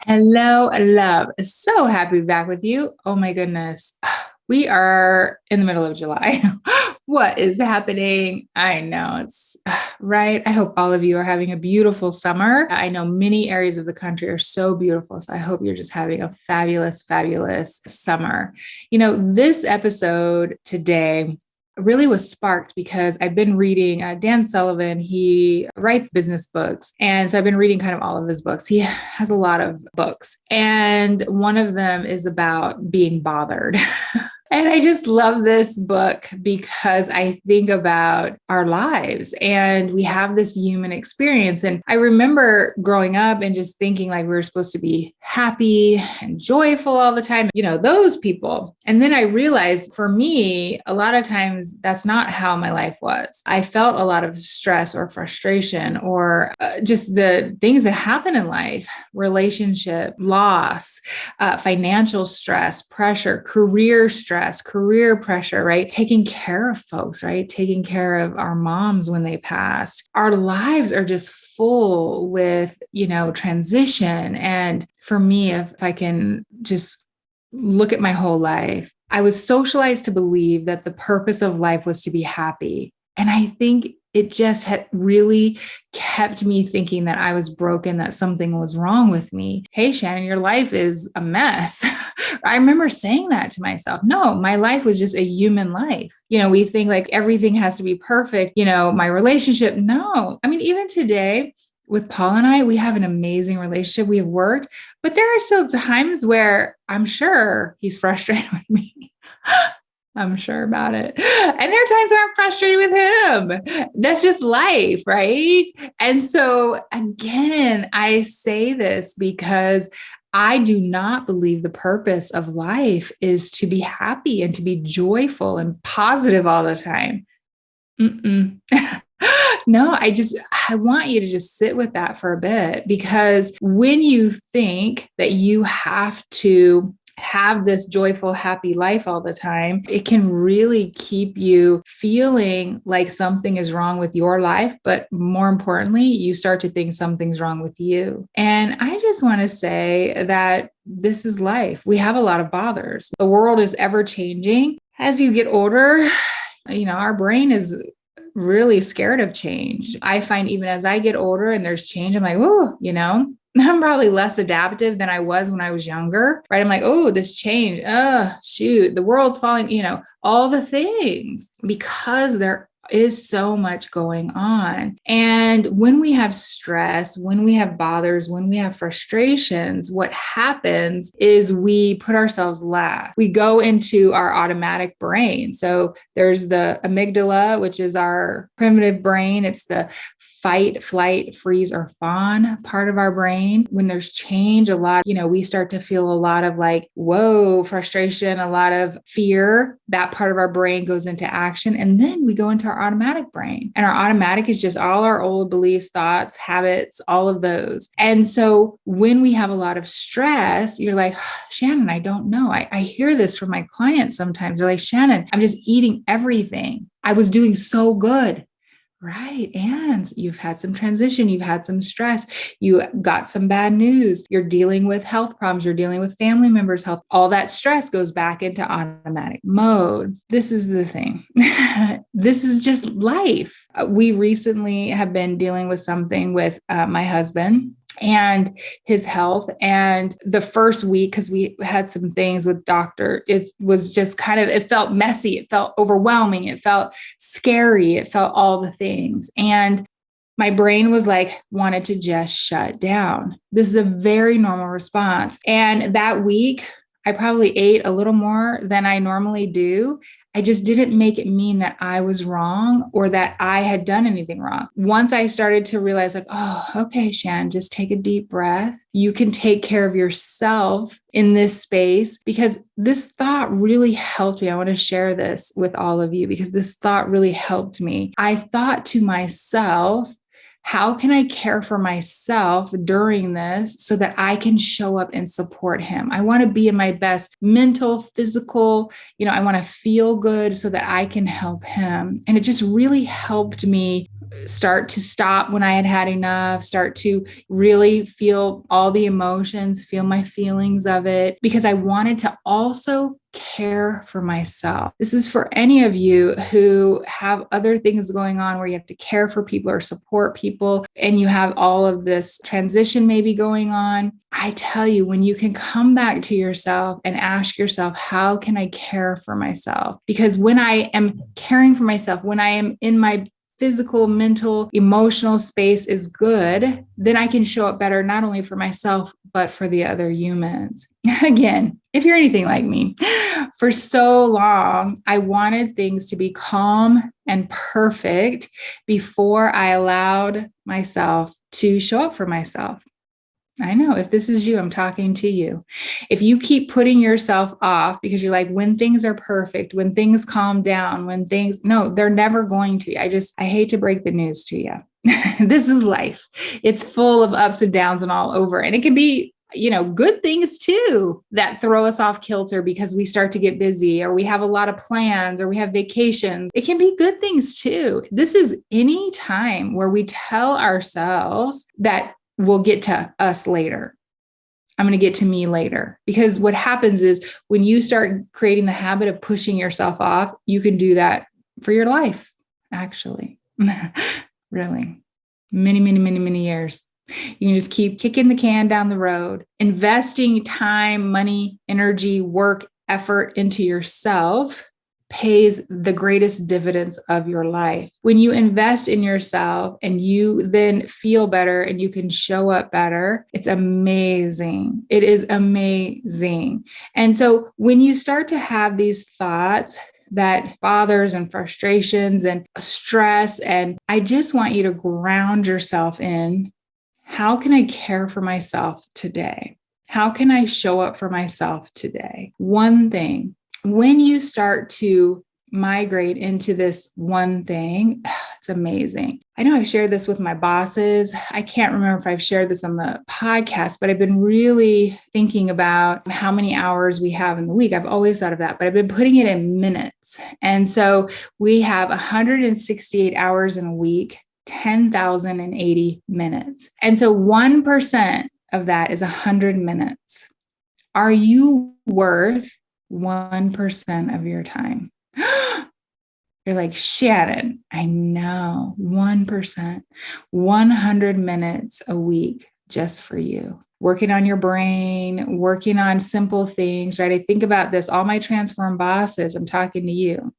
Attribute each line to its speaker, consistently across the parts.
Speaker 1: Hello, love. So happy to be back with you. Oh my goodness. We are in the middle of July. What is happening? I know it's right. I hope all of you are having a beautiful summer. I know many areas of the country are so beautiful. So I hope you're just having a fabulous, fabulous summer. This episode today really was sparked because I've been reading Dan Sullivan. He writes business books. And so I've been reading kind of all of his books. He has a lot of books. And one of them is about being bothered. And I just love this book because I think about our lives and we have this human experience. And I remember growing up and just thinking like we were supposed to be happy and joyful all the time, those people. And then I realized for me, a lot of times that's not how my life was. I felt a lot of stress or frustration or just the things that happen in life, relationship, loss, financial stress, pressure, career stress, career pressure, right? Taking care of folks, right? Taking care of our moms when they passed. Our lives are just full with, transition. And for me, if I can just look at my whole life, I was socialized to believe that the purpose of life was to be happy. And I think it just had really kept me thinking that I was broken, that something was wrong with me. Hey, Shannon, your life is a mess. I remember saying that to myself. No, my life was just a human life. We think like everything has to be perfect. My relationship. No, I mean, even today with Paul and I, we have an amazing relationship. We have worked, but there are still times where I'm sure he's frustrated with me. I'm sure about it. And there are times where I'm frustrated with him. That's just life, right? And so, again, I say this because I do not believe the purpose of life is to be happy and to be joyful and positive all the time. No, I want you to just sit with that for a bit, because when you think that you have to have this joyful, happy life all the time, it can really keep you feeling like something is wrong with your life. But more importantly, you start to think something's wrong with you. And I just want to say that this is life. We have a lot of bothers. The world is ever changing. As you get older, our brain is really scared of change. I find even as I get older and there's change, I'm like, oh, I'm probably less adaptive than I was when I was younger, right? I'm like, oh, this change, shoot, the world's falling, all the things, because there is so much going on. And when we have stress, when we have bothers, when we have frustrations, what happens is we put ourselves last. We go into our automatic brain. So there's the amygdala, which is our primitive brain. It's the fight, flight, freeze, or fawn part of our brain. When there's change, a lot, we start to feel a lot of like, whoa, frustration, a lot of fear. That part of our brain goes into action. And then we go into our automatic brain. And our automatic is just all our old beliefs, thoughts, habits, all of those. And so when we have a lot of stress, you're like, Shannon, I don't know. I hear this from my clients sometimes. They're like, Shannon, I'm just eating everything. I was doing so good. Right. And you've had some transition, you've had some stress, you got some bad news, you're dealing with health problems, you're dealing with family members' health. All that stress goes back into automatic mode. This is the thing. This is just life. We recently have been dealing with something with my husband and his health. And the first week, because we had some things with doctor, it was just it felt messy. It felt overwhelming. It felt scary. It felt all the things. And my brain was like, wanted to just shut down. This is a very normal response. And that week, I probably ate a little more than I normally do. I just didn't make it mean that I was wrong or that I had done anything wrong. Once I started to realize like, oh, okay, Shan, just take a deep breath. You can take care of yourself in this space, because this thought really helped me. I want to share this with all of you because this thought really helped me. I thought to myself, how can I care for myself during this so that I can show up and support him? I want to be in my best mental, physical, I want to feel good so that I can help him. And it just really helped me start to stop when I had had enough, start to really feel all the emotions, feel my feelings of it, because I wanted to also care for myself. This is for any of you who have other things going on where you have to care for people or support people, and you have all of this transition maybe going on. I tell you, when you can come back to yourself and ask yourself, how can I care for myself? Because when I am caring for myself, when I am in my physical, mental, emotional space is good, then I can show up better, not only for myself, but for the other humans. Again, if you're anything like me, for so long, I wanted things to be calm and perfect before I allowed myself to show up for myself. I know if this is you, I'm talking to you. If you keep putting yourself off because you're like, when things are perfect, when things calm down, no, they're never going to. I hate to break the news to you. This is life. It's full of ups and downs and all over. And it can be, good things too that throw us off kilter because we start to get busy or we have a lot of plans or we have vacations. It can be good things too. This is any time where we tell ourselves that we'll get to us later. I'm going to get to me later. Because what happens is when you start creating the habit of pushing yourself off, you can do that for your life, actually. Really. Many, many, many, many years. You can just keep kicking the can down the road, investing time, money, energy, work, effort into yourself pays the greatest dividends of your life. When you invest in yourself and you then feel better and you can show up better, it's amazing. It is amazing. And so when you start to have these thoughts that bothers and frustrations and stress, and I just want you to ground yourself in, how can I care for myself today? How can I show up for myself today? One thing. When you start to migrate into this one thing, it's amazing. I know I've shared this with my bosses. I can't remember if I've shared this on the podcast, but I've been really thinking about how many hours we have in the week. I've always thought of that, but I've been putting it in minutes. And so we have 168 hours in a week, 10,080 minutes. And so 1% of that is 100 minutes. Are you worth 1% of your time? You're like, Shannon, I know, 1%, 100 minutes a week just for you. Working on your brain, working on simple things, right? I think about this, all my transform bosses, I'm talking to you.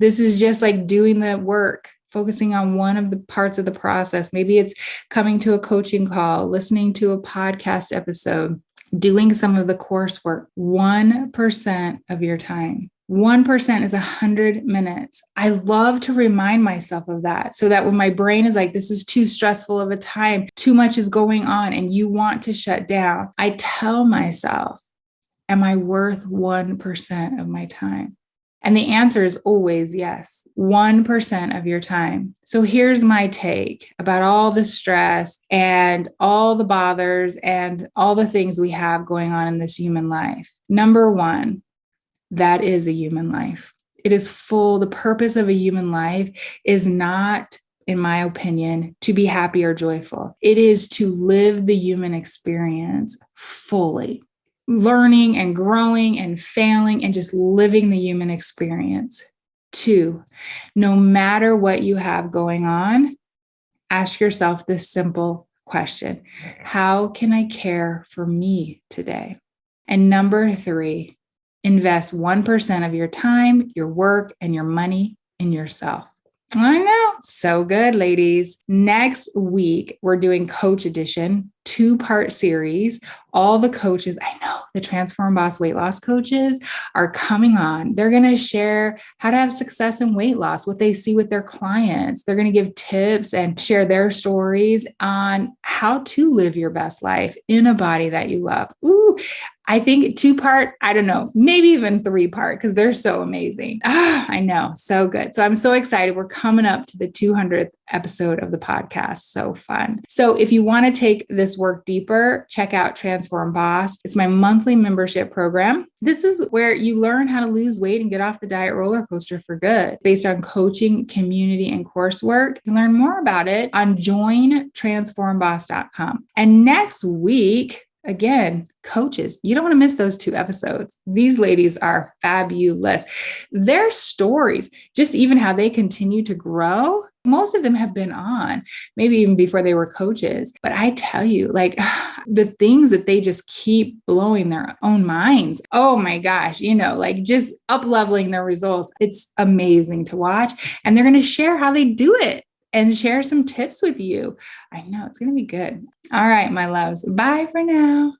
Speaker 1: This is just like doing the work, focusing on one of the parts of the process. Maybe it's coming to a coaching call, listening to a podcast episode, doing some of the coursework. 1% of your time. 1% is 100 minutes. I love to remind myself of that so that when my brain is like, this is too stressful of a time, too much is going on, and you want to shut down, I tell myself, am I worth 1% of my time? And the answer is always yes, 1% of your time. So here's my take about all the stress and all the bothers and all the things we have going on in this human life. Number one, that is a human life. It is full. The purpose of a human life is not, in my opinion, to be happy or joyful. It is to live the human experience fully. Learning and growing and failing and just living the human experience. 2, no matter what you have going on, ask yourself this simple question: how can I care for me today? And number 3, invest 1% of your time, your work, and your money in yourself. I know. So good, ladies. Next week, we're doing Coach Edition, 2-part series. All the coaches, I know the Transform Boss weight loss coaches are coming on. They're going to share how to have success in weight loss, what they see with their clients. They're going to give tips and share their stories on how to live your best life in a body that you love. Ooh, I think 2-part, I don't know, maybe even 3-part, because they're so amazing. I know, so good. So I'm so excited. We're coming up to the 200th episode of the podcast. So fun. So if you want to take this this work deeper, check out Transform Boss. It's my monthly membership program. This is where you learn how to lose weight and get off the diet roller coaster for good, based on coaching, community, and coursework. You learn more about it on jointransformboss.com. And next week, again, coaches, you don't want to miss those 2 episodes. These ladies are fabulous. Their stories, just even how they continue to grow. Most of them have been on, maybe even before they were coaches. But I tell you, like the things that they just keep blowing their own minds. Oh my gosh, like just up leveling their results. It's amazing to watch. And they're going to share how they do it and share some tips with you. I know it's going to be good. All right, my loves. Bye for now.